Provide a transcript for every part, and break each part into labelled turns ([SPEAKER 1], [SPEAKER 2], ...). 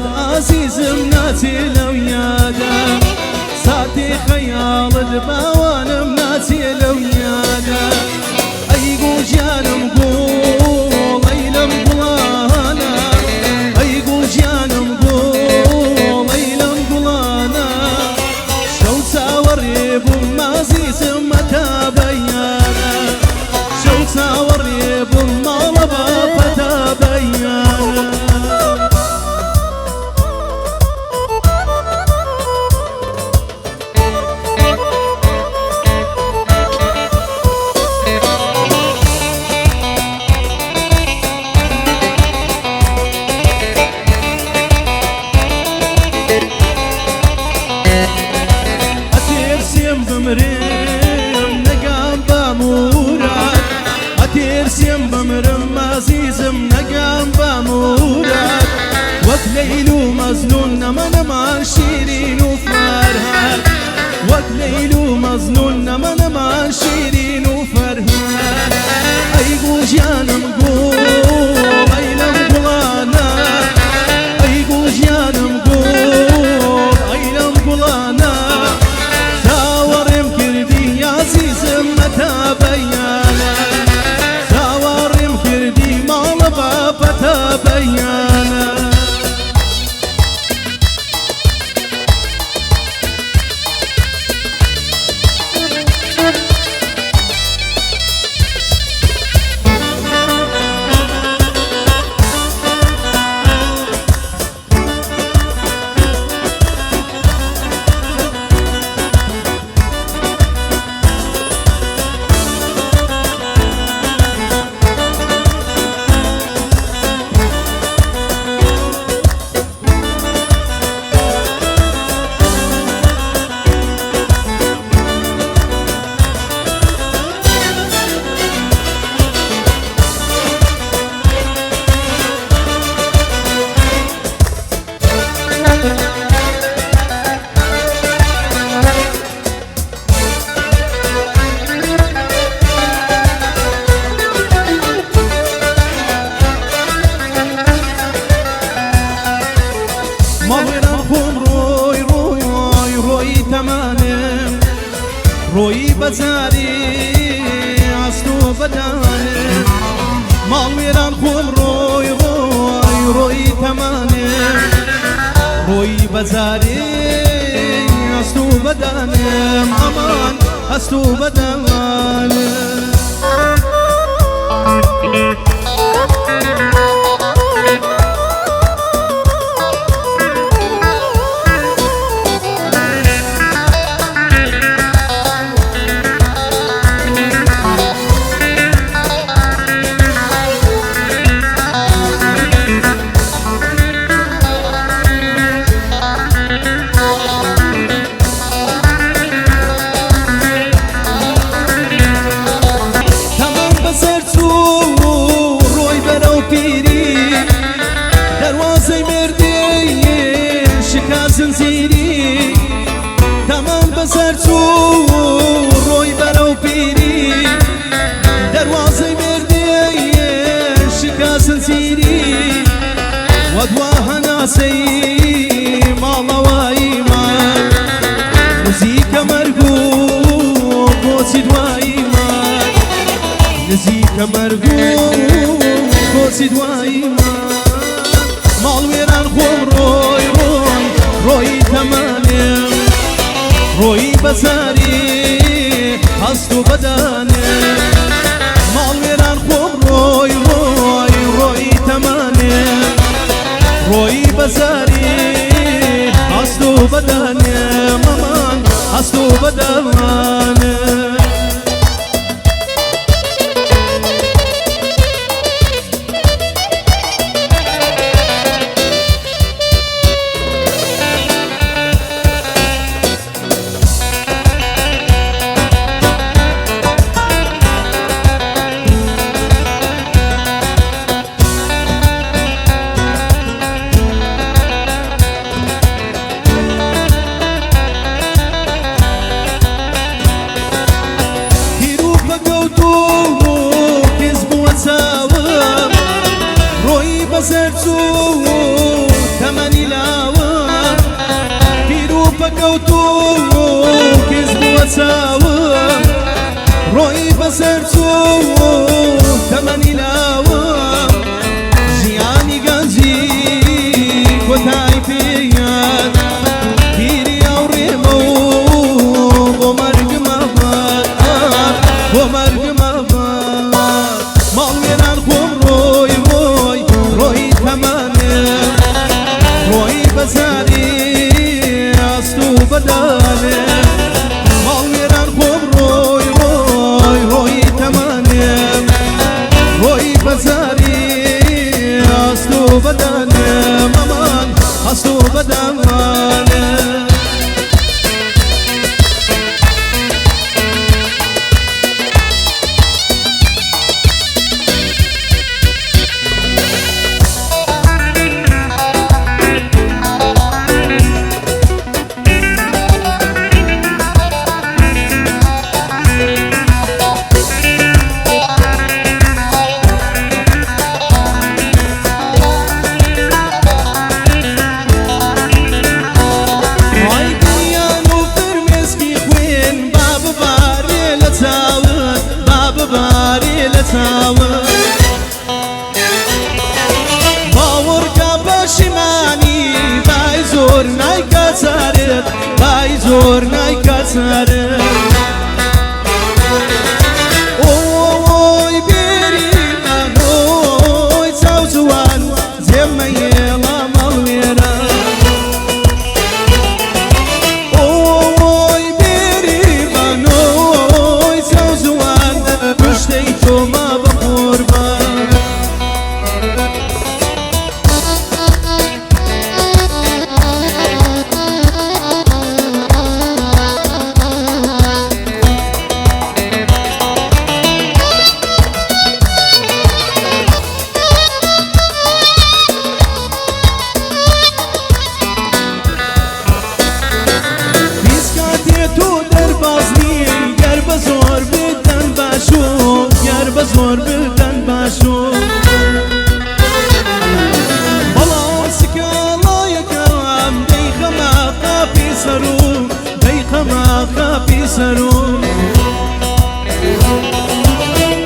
[SPEAKER 1] عزیزم ناچێ لەو یادە ساتی خەیاڵت باوانم ناچێ لەو یادە ئەی گوژیانم گوڵ ئەی لەم گوڵانە ئەی گوژیانم گوڵ ئەی لەم گوڵانە شەو چاوەڕێ بووم عزیزم مەتا بەیانە شەو چاوەڕێ بووم ماڵە باپەتا بەیانە بمرم نگام با مورد اترسیم بمرم عزیزم نگام با مورد وقت لیل و مزنون نمان شیرین و فرهد وقت لیل و مزنون نمان شیرین و فرهد ای گوژیانم گوڵ ای لەم گوڵانە ای گوژیانم گوڵ ای لەم گوڵانە عزیزم مەتا بەیانە چاوەڕێم کردی ماڵە باپەتا بەیانە ڕۆیی بەجاری ئەست و بەدانێ ماڵوێران خۆم ڕۆی ڕۆیی تەمانێ ڕۆیی بەجاری ئەست و بەدانێم ئەمان ئەست و بەدانێ دروازەی مردی شکا زنجیری تەمام بەسەر چوو ڕۆی بەرەو پیری دروازەی مردی شکا زنجیری وەدوا هەناسەی ماڵەوایی من نزیکە مەرگ و بۆچی دوایی من نزیکە مەرگ و بۆچی دوایی من ماڵوێران خۆم ڕۆیی تەمانێم ڕۆیی بەجاری هەست و بەدانێم ماڵوێران خۆم ڕۆیی تەمانێم ڕۆیی بەجاری هەست و بەدانێم ئەمان هەست و بەدانێم بەسەر چوو تەمەنی وەرگەوتو کەسب وەچاوم ڕۆی بەسەر چوو تەمەنی لاوم ژیانی گەنجی کۆتای پێیان گیری ئەوڕێمە و بۆ مەرگمە بۆ مەرگمە ماڵوێران خۆم ڕۆی ڕۆی ڕۆی تەمەنێ ڕۆی بەزاری ئەست و بەدانێ ماڵوێران خۆم ڕۆی ڕۆی ڕۆی تەمەنێ ڕۆی بەزاری ئەست و بەدانێ مەمان ئەست و بەدانێ باوەڕکە بەشیمانی بای زۆر نایکەچارێت بای زۆر نایکەچارێت ئۆی بێریمان ئۆی چاو جوان جێمە هێڵا مەڵوێرە ئۆی بێریمان ئۆی چاو جوان پشتەی تۆمە زۆر بدەن باشۆ بەڵام سکاڵایەکەم دەیخەما قاپی سەرو دەیخەما قاپی سەرو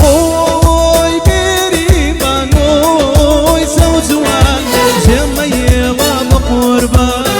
[SPEAKER 1] ئۆی بێریمان ئۆی چاو جوان ژێمە هێڵا بە قوربان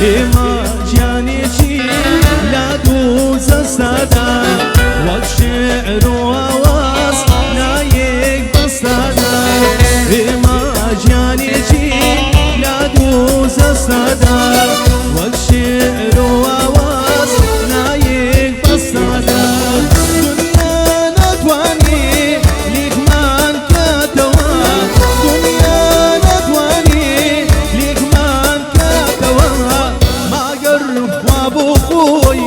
[SPEAKER 1] ئێمە گیانێکی لا دوو جەستەدا وەک شێعر و ئاواز نایەک بەستەدا ئێمە گیانێکی لا دوو جەستەدا وەک شێعر و ئاواز نایەک بەستەدا دنیا ناتوانی لیکمان کاتەوە دنیا ناتوانی لیکمان کاتەوە ماگەر خوا بۆ خۆی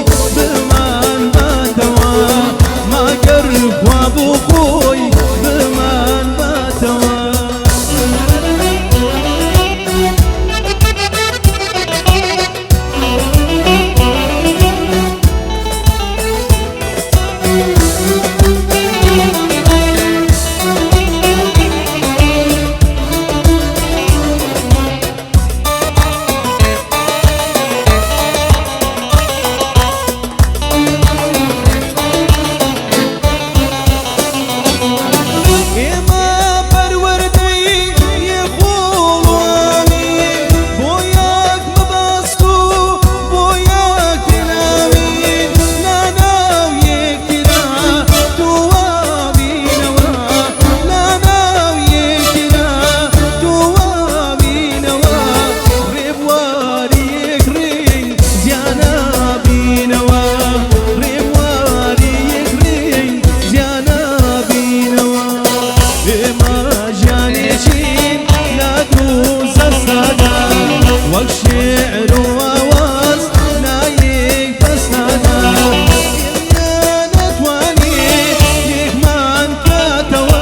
[SPEAKER 1] ما جانيشين لا دوز الصدى والشعر وواز لا يقبس هذا دنيا نتواني ليك ما انكتوا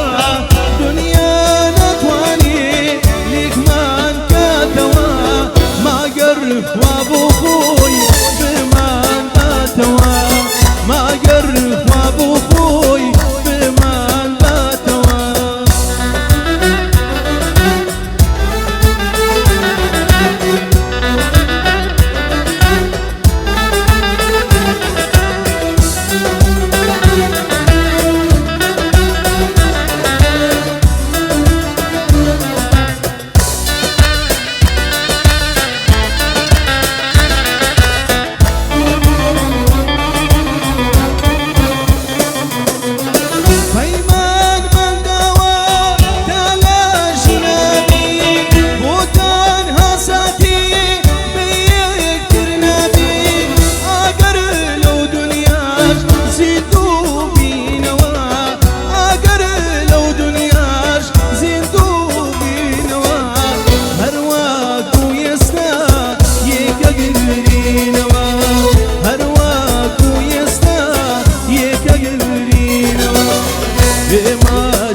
[SPEAKER 1] دنيا نتواني ليك ما انكتوا ما قرف وابو خوي بما انكتوا ما قرف وابو خوي بما انكتوا ما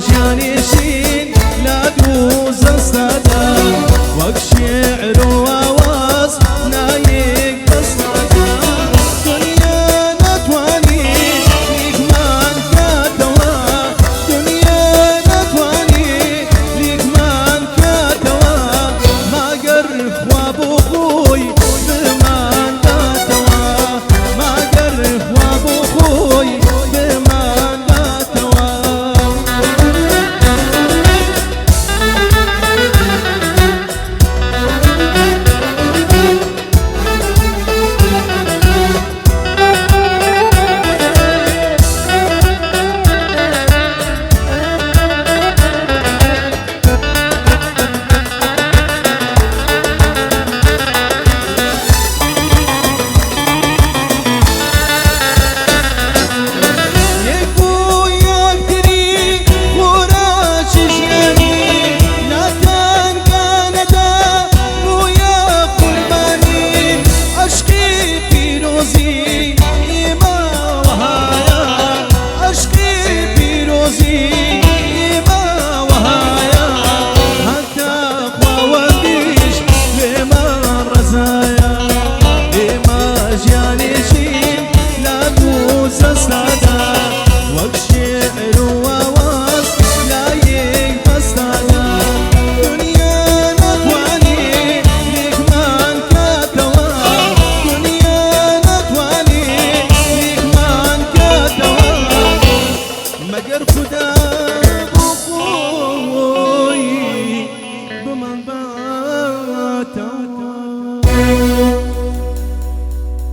[SPEAKER 1] جانيشين لا دوز الصدى والشعر وواز لا يقبس هذا دنيا نتواني ليك ما انكتوا دنيا نتواني ليك ما انكتوا ما قرف وابو خوي بما انكتوا ما قرف وابو خوي بما مگر خدا بخوی بمن باتا